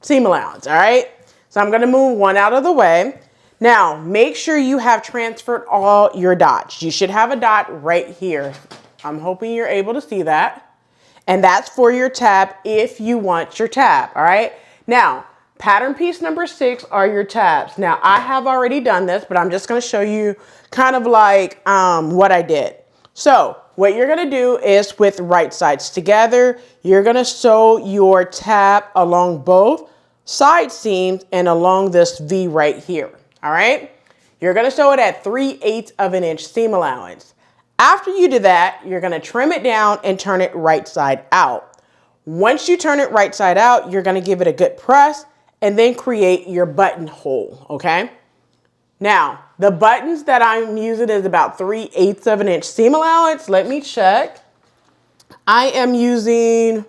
seam allowance, all right? So I'm gonna move one out of the way. Now, make sure you have transferred all your dots. You should have a dot right here. I'm hoping you're able to see that. And that's for your tab if you want your tab, all right? Now, pattern piece number 6 are your tabs. Now, I have already done this, but I'm just gonna show you kind of like what I did. So, what you're gonna do is with right sides together, you're gonna sew your tab along both side seams and along this V right here. All right, you're gonna sew it at 3/8 of an inch seam allowance. After you do that, you're gonna trim it down and turn it right side out. Once you turn it right side out, you're gonna give it a good press and then create your buttonhole, okay? Now, the buttons that I'm using is about 3/8 of an inch seam allowance. Let me check. I am using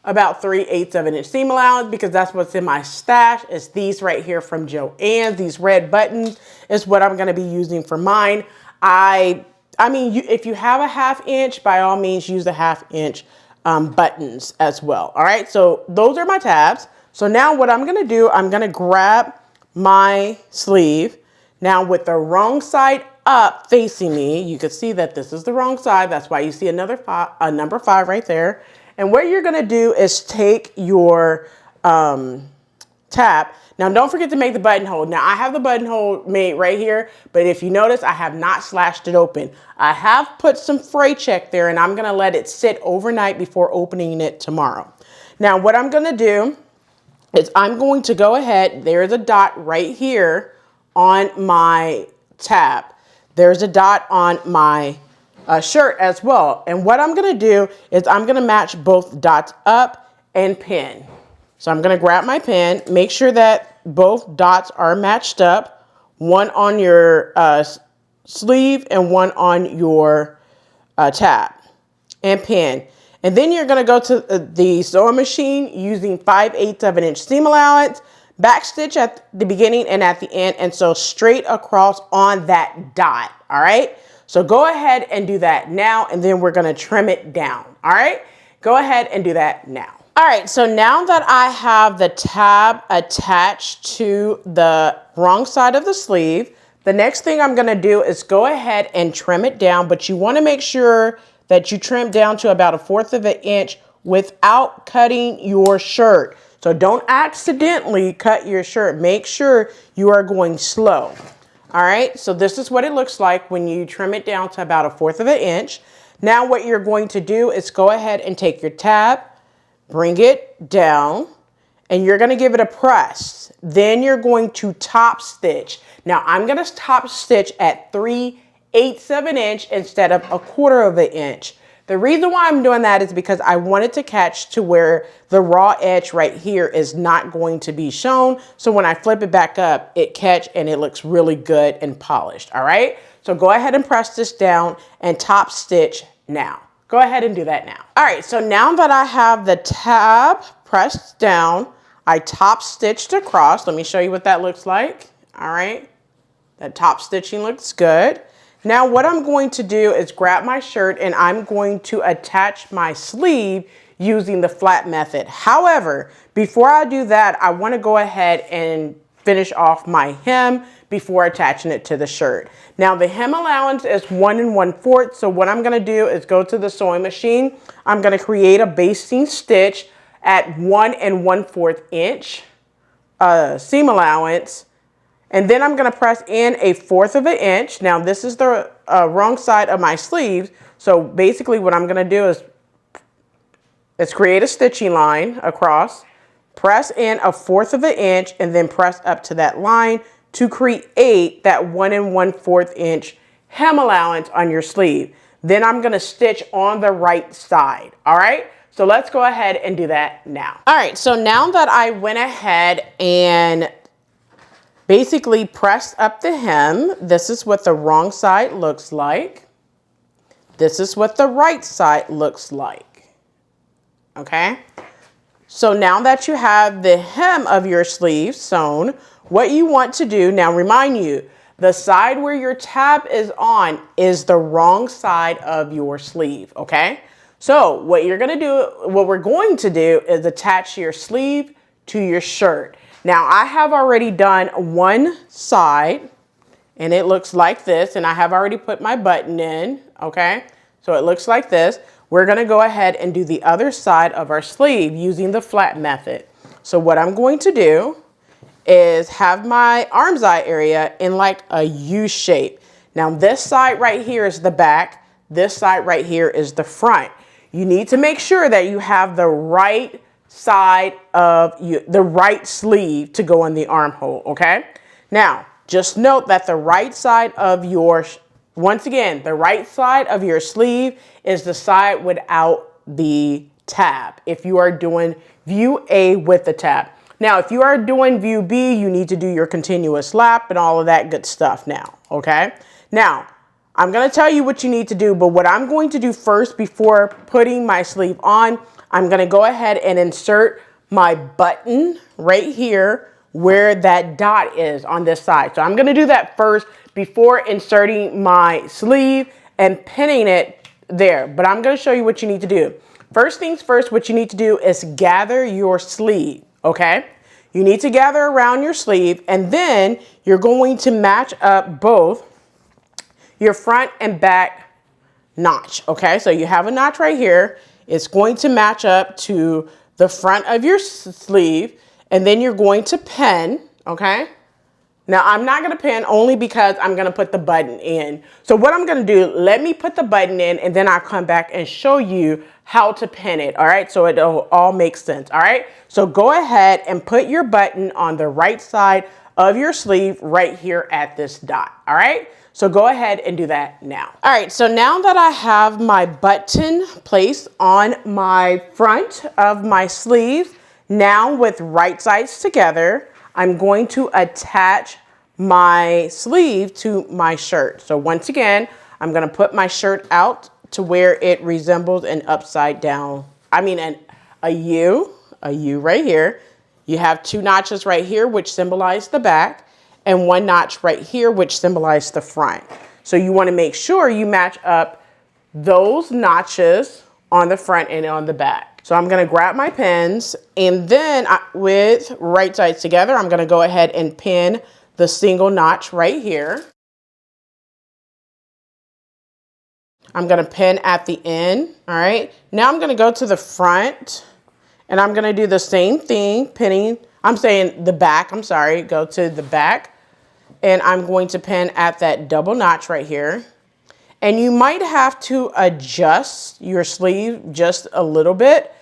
about 3/8 of an inch seam allowance because that's what's in my stash. It's these right here from Joann. These red buttons is what I'm gonna be using for mine. I mean, if you have a 1/2 inch, by all means use the 1/2 inch buttons as well. All right, so those are my tabs. So now what I'm gonna do, I'm gonna grab my sleeve. Now with the wrong side up facing me, you can see that this is the wrong side. That's why you see a number 5 right there. And what you're gonna do is take your tab. Now don't forget to make the buttonhole. Now I have the buttonhole made right here, but if you notice, I have not slashed it open. I have put some fray check there and I'm gonna let it sit overnight before opening it tomorrow. Now what I'm gonna do is I'm going to go ahead, there's a dot right here on my tab. There's a dot on my shirt as well. And what I'm gonna do is I'm gonna match both dots up and pin. So I'm gonna grab my pin, make sure that both dots are matched up, one on your sleeve and one on your tab, and pin. And then you're gonna go to the sewing machine using 5/8 of an inch seam allowance, back stitch at the beginning and at the end, and sew straight across on that dot, all right? So go ahead and do that now, and then we're gonna trim it down, all right? Go ahead and do that now. All right, so now that I have the tab attached to the wrong side of the sleeve, the next thing I'm gonna do is go ahead and trim it down, but you wanna make sure that you trim down to about 1/4 of an inch without cutting your shirt. So don't accidentally cut your shirt. Make sure you are going slow. All right, so this is what it looks like when you trim it down to about 1/4 of an inch. Now what you're going to do is go ahead and take your tab, bring it down, and you're gonna give it a press. Then you're going to top stitch. Now I'm gonna top stitch at 3/8 of an inch instead of 1/4 of an inch. The reason why I'm doing that is because I want it to catch to where the raw edge right here is not going to be shown. So when I flip it back up, it catch and it looks really good and polished, all right? So go ahead and press this down and top stitch now. Go ahead and do that now. All right, so now that I have the tab pressed down, I top stitched across. Let me show you what that looks like, all right? That top stitching looks good. Now what I'm going to do is grab my shirt and I'm going to attach my sleeve using the flat method. However, before I do that, I want to go ahead and finish off my hem before attaching it to the shirt. Now the hem allowance is 1 1/4. So what I'm going to do is go to the sewing machine. I'm going to create a basting stitch at 1 1/4 inch seam allowance. And then I'm going to press in 1/4 inch. Now this is the wrong side of my sleeves. So basically what I'm going to do is create a stitching line across, press in 1/4 inch, and then press up to that line to create that 1 1/4 inch hem allowance on your sleeve. Then I'm going to stitch on the right side. All right. So let's go ahead and do that now. All right. So now that I went ahead and basically pressed up the hem, this is what the wrong side looks like. This is what the right side looks like. Okay. So now that you have the hem of your sleeve sewn, what you want to do, now remind you, the side where your tab is on is the wrong side of your sleeve, okay? So what we're going to do is attach your sleeve to your shirt. Now I have already done one side and it looks like this, and I have already put my button in, okay? So it looks like this. We're going to go ahead and do the other side of our sleeve using the flat method. So what I'm going to do is have my arm's eye area in like a U shape. Now this side right here is the back. This side right here is the front. You need to make sure that you have the right side of the right sleeve to go in the armhole, okay? Now, just note that the right side of your, once again, the right side of your sleeve is the side without the tab if you are doing view A with the tab. Now, if you are doing view B, you need to do your continuous lap and all of that good stuff now, okay? Now, I'm going to tell you what you need to do, but what I'm going to do first before putting my sleeve on, I'm going to go ahead and insert my button right here where that dot is on this side. So I'm going to do that first before inserting my sleeve and pinning it there. But I'm going to show you what you need to do. First things first, what you need to do is gather your sleeve, okay? You need to gather around your sleeve, and then you're going to match up both your front and back notch, okay? So you have a notch right here. It's going to match up to the front of your sleeve, and then you're going to pin, okay? Now, I'm not going to pin only because I'm going to put the button in. So what I'm going to do, let me put the button in, and then I'll come back and show you how to pin it, all right? So it'll all make sense, all right? So go ahead and put your button on the right side of your sleeve right here at this dot, all right? So go ahead and do that now. All right, so now that I have my button placed on my front of my sleeve, now with right sides together, I'm going to attach my sleeve to my shirt. So once again, I'm going to put my shirt out to where it resembles an upside down, a U right here. You have two notches right here, which symbolize the back, and one notch right here, which symbolizes the front. So you want to make sure you match up those notches on the front and on the back. So I'm going to grab my pins, and then with right sides together, I'm going to go ahead and pin the single notch right here. I'm going to pin at the end. All right. Now I'm going to go to the front, and I'm going to do the same thing, pinning. I'm saying the back. I'm sorry. Go to the back. And I'm going to pin at that double notch right here. And you might have to adjust your sleeve just a little bit,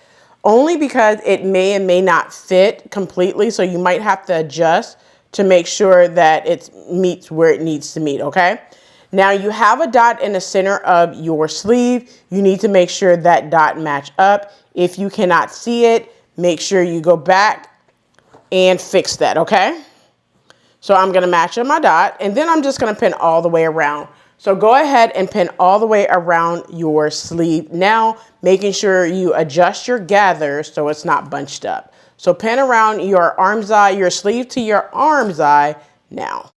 only because it may and may not fit completely. So you might have to adjust to make sure that it meets where it needs to meet, okay? Now you have a dot in the center of your sleeve. You need to make sure that dot match up. If you cannot see it, make sure you go back and fix that, okay? So I'm going to match up my dot, and then I'm just going to pin all the way around. So go ahead and pin all the way around your sleeve now, making sure you adjust your gather so it's not bunched up. So pin around your arm's eye, your sleeve to your arm's eye now.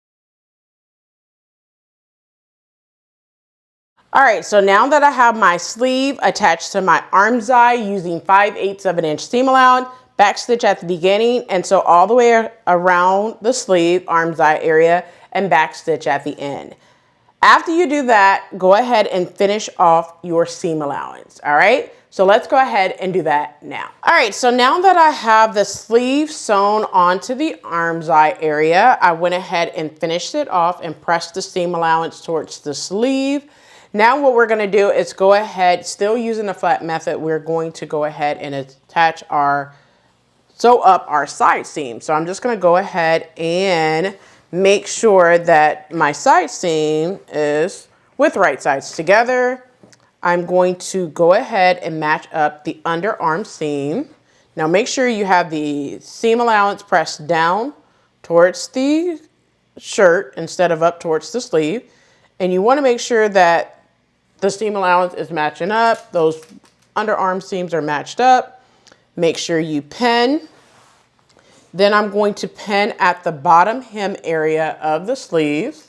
All right, so now that I have my sleeve attached to my armscye using 5/8 of an inch seam allowance, back stitch at the beginning, and so all the way around the sleeve, armscye area, and back stitch at the end. After you do that, go ahead and finish off your seam allowance, all right? So let's go ahead and do that now. All right, so now that I have the sleeve sewn onto the armscye area, I went ahead and finished it off and pressed the seam allowance towards the sleeve. Now what we're gonna do is go ahead, still using the flat method, we're going to go ahead and attach sew up our side seam. So I'm just gonna go ahead and make sure that my side seam is with right sides together. I'm going to go ahead and match up the underarm seam. Now make sure you have the seam allowance pressed down towards the shirt instead of up towards the sleeve. And you wanna make sure that the seam allowance is matching up. Those underarm seams are matched up. Make sure you pin. Then I'm going to pin at the bottom hem area of the sleeve.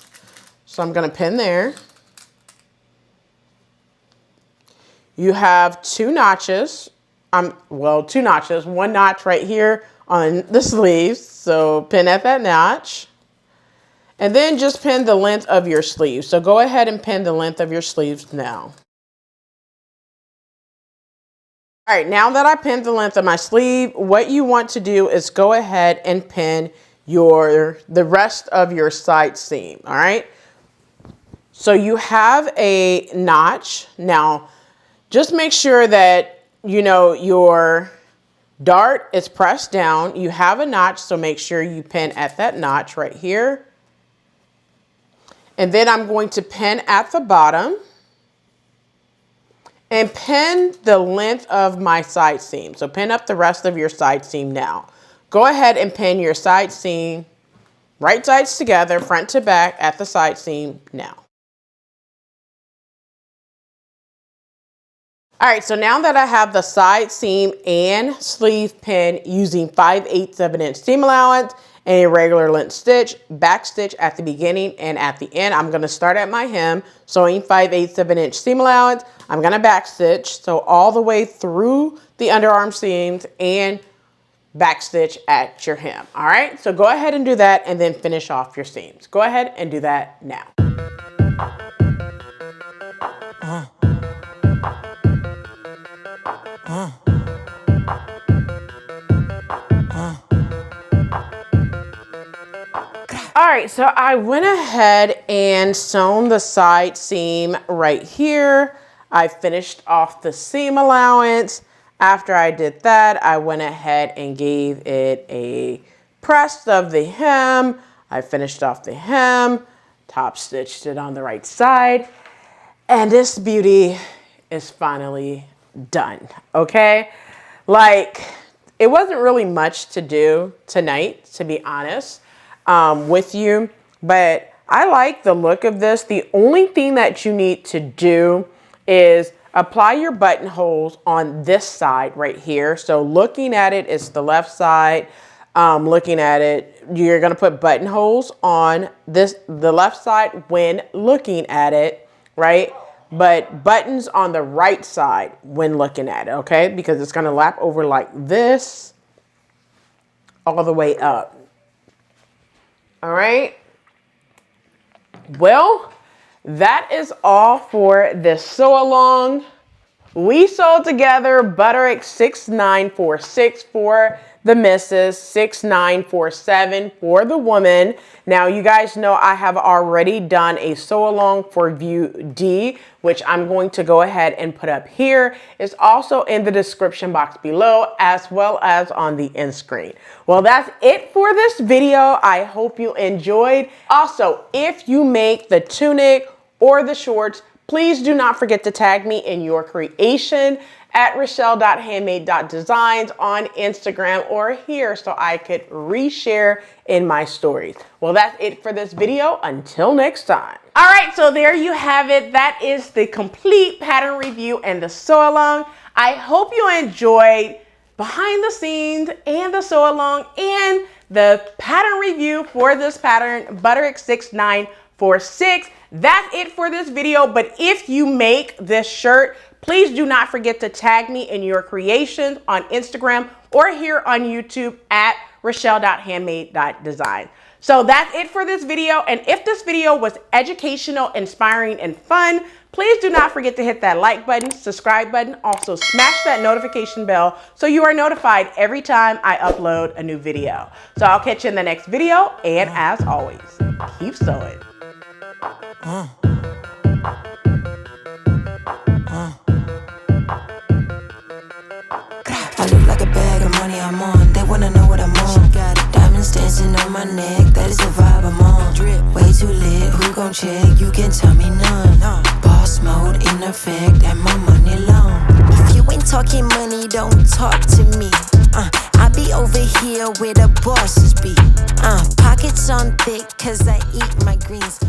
So I'm going to pin there. You have two notches. Two notches. One notch right here on the sleeves. So pin at that notch. And then just pin the length of your sleeve. So go ahead and pin the length of your sleeves now. All right, now that I pinned the length of my sleeve, what you want to do is go ahead and pin the rest of your side seam, all right? So you have a notch. Now, just make sure that, you know, your dart is pressed down. You have a notch, so make sure you pin at that notch right here. And then I'm going to pin at the bottom. And pin the length of my side seam. So pin up the rest of your side seam now. Go ahead and pin your side seam, right sides together, front to back at the side seam now. All right, so now that I have the side seam and sleeve pin using 5/8 of an inch seam allowance and a regular length stitch, back stitch at the beginning and at the end, I'm gonna start at my hem, sewing 5/8 of an inch seam allowance. I'm gonna back stitch, so all the way through the underarm seams and back stitch at your hem. All right, so go ahead and do that and then finish off your seams. Go ahead and do that now. All right, so I went ahead and sewn the side seam right here. I finished off the seam allowance. After I did that, I went ahead and gave it a press of the hem. I finished off the hem, top stitched it on the right side, and this beauty is finally done, okay? Like, it wasn't really much to do tonight, to be honest, with you, but I like the look of this. The only thing that you need to do is apply your buttonholes on this side right here. So looking at it, it's the left side. Looking at it, you're gonna put buttonholes on the left side when looking at it, right? But buttons on the right side when looking at it, okay? Because it's gonna lap over like this all the way up. All right. Well, that is all for this sew along. We sewed together Butterick 6946 for the missus, 6947 for the woman. Now you guys know I have already done a sew along for view D, which I'm going to go ahead and put up here. It's also in the description box below as well as on the end screen. Well, that's it for this video. I hope you enjoyed. Also, if you make the tunic or the shorts, please do not forget to tag me in your creation at Rochelle.Handmade.Designs on Instagram or here so I could reshare in my stories. Well, that's it for this video. Until next time. All right, so there you have it. That is the complete pattern review and the sew along. I hope you enjoyed behind the scenes and the sew along and the pattern review for this pattern, Butterick 6946. 6. That's it for this video, but if you make this shirt, please do not forget to tag me in your creations on Instagram or here on YouTube at Rochelle.Handmade.Designs. So that's it for this video. And if this video was educational, inspiring, and fun, please do not forget to hit that like button, subscribe button, also smash that notification bell so you are notified every time I upload a new video. So I'll catch you in the next video, and as always, keep sewing. I look like a bag of money I'm on. They wanna know what I'm on. Got diamonds dancing on my neck. That is the vibe I'm on. Drip way too lit. Who gon' check? You can tell me none. Boss mode in effect, and my money long. If you ain't talking money, don't talk to me. I be over here where the bosses be. Pockets on thick, cause I eat my greens.